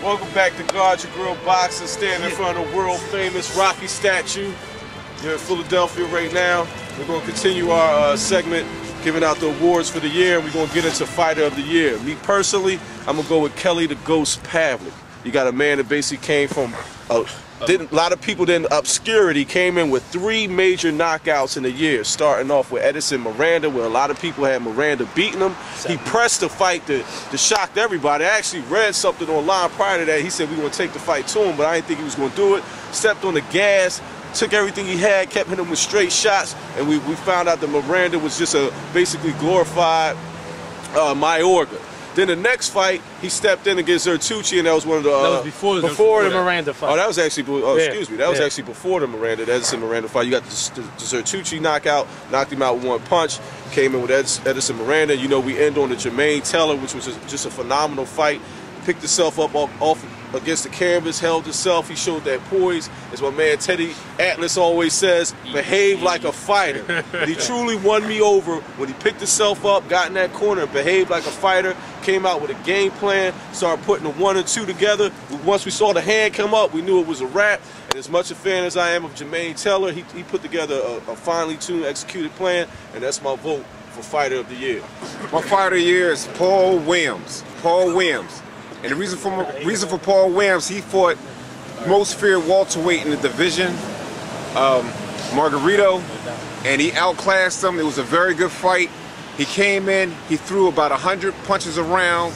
Welcome back to Guard Your Grill Boxing, standing in front of the world famous Rocky statue. You're in Philadelphia right now. We're going to continue our segment giving out the awards for the year, and we're going to get into Fighter of the Year. Me personally, I'm going to go with Kelly the Ghost Pavlik. You got a man that basically came from a lot of people in obscurity, came in with 3 major knockouts in a year, starting off with Edison Miranda, where a lot of people had Miranda beating him. He pressed the fight that shocked everybody. I actually read something online prior to that. He said we were going to take the fight to him, but I didn't think he was going to do it. Stepped on the gas, took everything he had, kept hitting him with straight shots, and we found out that Miranda was just a basically glorified Mayorga. Then the next fight, he stepped in against Zertucci, and that was one of the that was before the Miranda fight. Oh, that was actually excuse me, that was actually before the Edison Miranda fight. You got the Zertucci knockout, knocked him out with 1 punch. Came in with Edison Miranda. You know, we end on the Jermaine Taylor, which was just a phenomenal fight. Picked himself up off against the canvas, held himself. He showed that poise. As my man Teddy Atlas always says, behave like a fighter. He truly won me over when he picked himself up, got in that corner, behaved like a fighter, came out with a game plan, started putting the 1 and 2 together. Once we saw the hand come up, we knew it was a wrap. And as much a fan as I am of Jermaine Taylor, he put together a finely tuned, executed plan, and that's my vote for Fighter of the Year. My Fighter of the Year is Paul Williams. Paul Williams. And the reason for Paul Williams, he fought most feared welterweight in the division, Margarito, and he outclassed him. It was a very good fight. He came in, he threw about 100 punches around.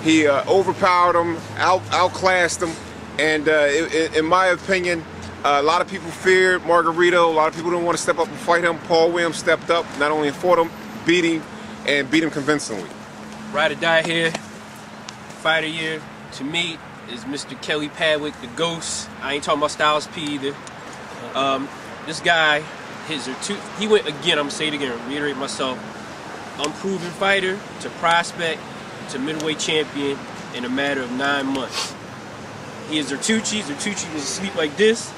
He overpowered him, outclassed him, and in my opinion, a lot of people feared Margarito. A lot of people didn't want to step up and fight him. Paul Williams stepped up, not only fought him, beat him convincingly. Ride or die here. Fighter year to me is Mr. Kelly Pavlik, the Ghost. I ain't talking about Styles P either. This guy, he went again. I'm gonna say it again, reiterate myself. Unproven fighter to prospect to middleweight champion in a matter of 9 months. He is Zertucci. Zertucci was asleep like this.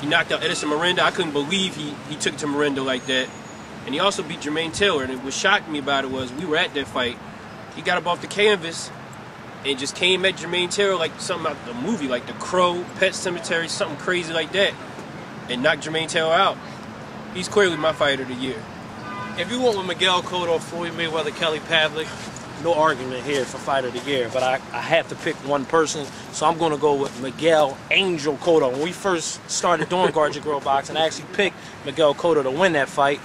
He knocked out Edison Miranda. I couldn't believe he took to Miranda like that. And he also beat Jermaine Taylor. And what shocked me about it was we were at that fight. He got up off the canvas and just came at Jermaine Taylor like something out the movie, like The Crow, Pet Cemetery, something crazy like that, and knocked Jermaine Taylor out. He's clearly my Fighter of the Year. If you went with Miguel Cotto, Floyd Mayweather, Kelly Pavlik, no argument here for Fighter of the Year, but I have to pick one person, so I'm going to go with Miguel Angel Cotto. When we first started doing Guard Your Grill Boxing, I actually picked Miguel Cotto to win that fight.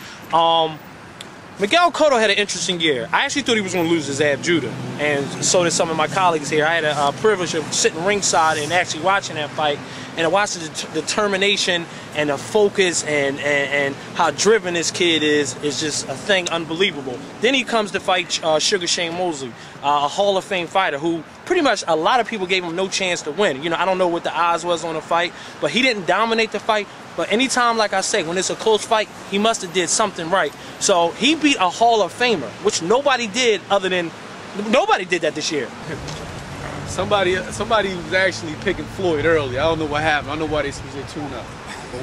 Miguel Cotto had an interesting year. I actually thought he was going to lose his Ab Judah, and so did some of my colleagues here. I had a privilege of sitting ringside and actually watching that fight, and I watched the determination and the focus and how driven this kid is just a thing unbelievable. Then he comes to fight Sugar Shane Mosley, a Hall of Fame fighter who pretty much a lot of people gave him no chance to win. You know, I don't know what the odds was on the fight, but he didn't dominate the fight. But anytime, like I say, when it's a close fight, he must have did something right. So he beat a Hall of Famer, which nobody did nobody did that this year. Somebody was actually picking Floyd early. I don't know what happened. I don't know why they switched their tune up.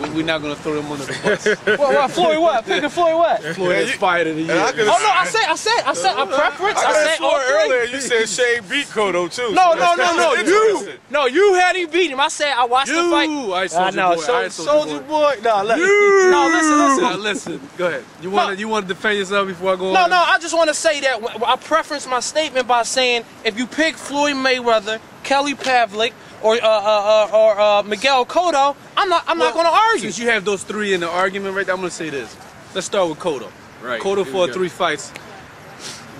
But we're not going to throw them under the bus. What, Floyd what? Picking Floyd what? Floyd is Fighter of the Year. Oh, no, I said a preference. I said earlier, you said Shane beat Cotto, too. No, you had him beat him. I said I watched the fight. Soldier Boy. No, listen. Go ahead. You want to defend yourself before I go on? No, I just want to say that I preference my statement by saying if you pick Floyd Mayweather, Kelly Pavlik, or Miguel Cotto, I'm not going to argue. Since you have those 3 in the argument right there, I'm going to say this. Let's start with Cotto. Right. Cotto fought 3 fights.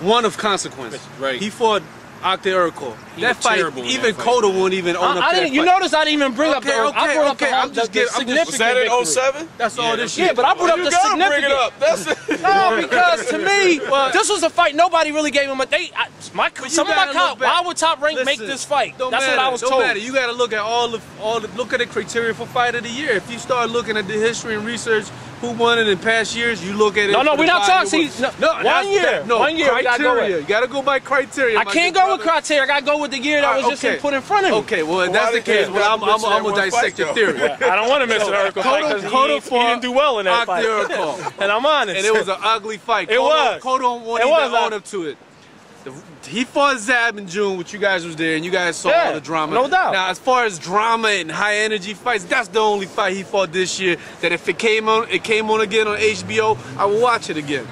One of consequence. Right. He fought Octa Urkel. That fight, even Cotto won't even own up to that fight. You notice I didn't even bring up the Urkel. I brought up the significant Was that in 07? That's all this shit. Yeah, but I brought up the significant. Bring it up. That's it. No, because to me, this was a fight nobody really gave him a date. Some of my colleagues, why would Top Rank make this fight? That's what I was told. Don't matter. You got to look at look at the criteria for Fight of the Year. If you start looking at the history and research who won it in past years, you look at it. No, we're not talking. One year. Criteria. You got to go by criteria. I can't go with criteria. I got to go with the year that was just put in front of me. Okay, well, if that's the case, I'm going to dissect your theory. I don't want to miss an Urkel fight because he didn't do well in that fight. And I'm honest. And it was an ugly fight. It was. Cotto won't even own up to it. He fought Zab in June, which you guys was there, and you guys saw Yeah, all the drama. no doubt. Now, as far as drama and high energy fights, that's the only fight he fought this year that if it came on again on HBO, I would watch it again.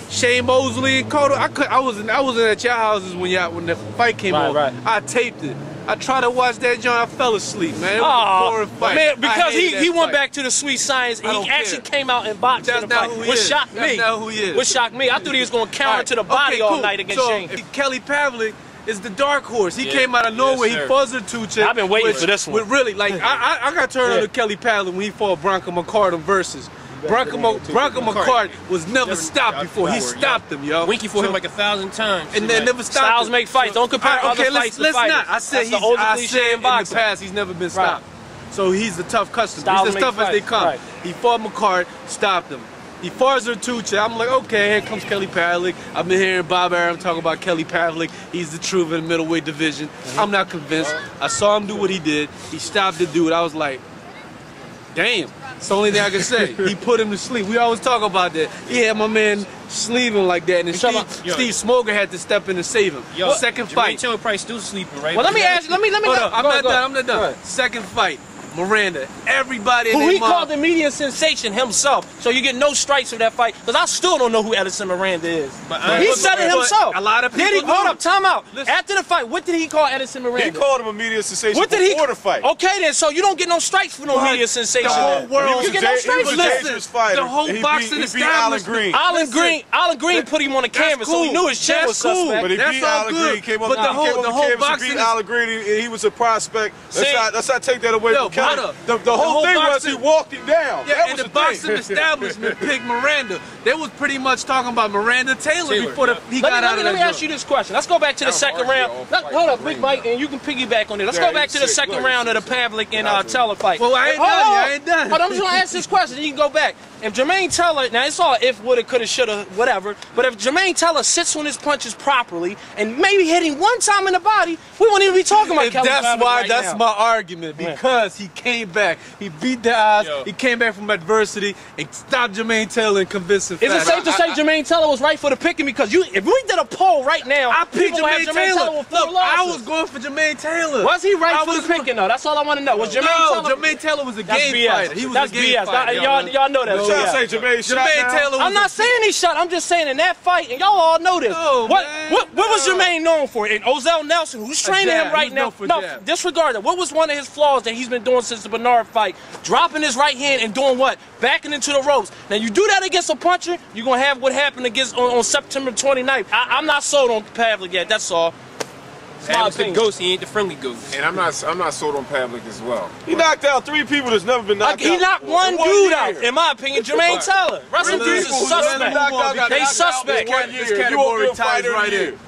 Shane Mosley and Cotto, I wasn't at your houses when the fight came on. Right. I taped it. I tried to watch that joint. I fell asleep, man. It was a boring fight. Man, because he went fight. back to the sweet science and he actually came out and boxed That's in the not fight. who he Which is. shocked me. That's not who he is. Which shocked me. I thought he was going to counter to the body all night against Shane. Kelly Pavlik is the dark horse. He came out of nowhere. He sir. fuzzed Tucci. I've been waiting for this one. Really, like I got turned on to Kelly Pavlik when he fought Bronco McCartan versus. Bronco McCartan was never stopped before. He stopped him, yo. Winky for him like 1,000 times. And then never stopped Styles him. make fights. Don't compare other fights to let's fighters. not. I said That's the older I cliche said in boxing. the past he's never been stopped. So he's a tough customer. Styles He's as make tough as they fights. come. Right. He fought McCartan, stopped him. He fought Tucci. I'm like, okay, here comes Kelly Pavlik. I've been hearing Bob Arum talk about Kelly Pavlik. He's the truth in the middleweight division. I'm not convinced. I saw him do what he did. He stopped the dude. I was like, damn. It's the only thing I can say. He put him to sleep. We always talk about that. He had my man sleeping like that, and Steve Smoker had to step in and save him. Yo, second Jermaine fight. Taylor probably still sleeping, right? Well, let me ask. Let me. Hold up. I'm not done. Go ahead. Second fight. Miranda. Everybody in Who their he mom. called the media sensation himself, so you get no strikes for that fight. Because I still don't know who Edison Miranda is. He said it himself. A lot of people Did he? Hold do. up, time out. Listen. After the fight, what did he call Edison Miranda? He called him a media sensation What did he? before the fight. Okay, then. So you don't get no strikes for no But media sensation. the whole world- You get no He strikes. was a Listen, dangerous fighter. the whole And he boxing beat Alan establishment- Green. Alan Green put him on the canvas, so he knew his chin was suspect. But he That's beat all Alan good. Green. Came up, But the came whole on the canvas boxing and beat is- Alan Green. He was a prospect. See? Let's not take that away Yo, from Kelly. brother, The whole thing was boxing- he walked him down. Yeah, That and was the the boxing thing. establishment picked Miranda. They was pretty much talking about Miranda Taylor before he Let got out of me that ask you this question. Let's go back to the second round. Hold up, Big Mike, and you can piggyback on it. Let's go back to the second round of the Pavlik and Teller fight. Well, I ain't done yet. I ain't done. Hold on, I'm just gonna ask this question. You can go back. If Jermaine Teller, now it's all if, woulda, coulda, shoulda, whatever. But if Jermaine Teller sits on his punches properly and maybe hit him one time in the body, we won't even be talking about Kelly That's Pavlik why. right That's now. my argument, because he came back. He beat the odds. Yo. He came back from adversity and stopped Jermaine Taylor and convinced him. Is it safe to say Jermaine Teller was right for the picking? Because if we did a poll right now, I picked people have Jermaine Taylor. with 4 Look, I losses. was going for Jermaine Taylor. Was he right I for the was- picking though? That's all I want to know. Was Jermaine No, Teller? Jermaine Taylor was a That's game BS. fighter. He was That's a game BS. fighter. Y'all know that. I'm trying to say Jermaine shot Jermaine now. Taylor was I'm not saying he shot. I'm just saying in that fight, and y'all all know this. No, what man, what was no. Jermaine known for? And Ozell Nelson, who's training jab. him right He's now. known for No, jab. disregard that. What was one of his flaws that he's been doing since the Bernard fight? Dropping his right hand and doing what? Backing into the ropes. Now you do that against a puncher, you're gonna have what happened against on September 29th. I'm not sold on Pavlik yet. That's all. That was the ghost. He ain't the friendly ghost. And I'm not sold on Pavlik as well. He knocked out 3 people that's never been knocked out. He knocked one in dude year. out, in my opinion, Jermaine Teller. Rest in peace is suspect. They suspect. One year. This You won't category be a fighter ties right in a in. year.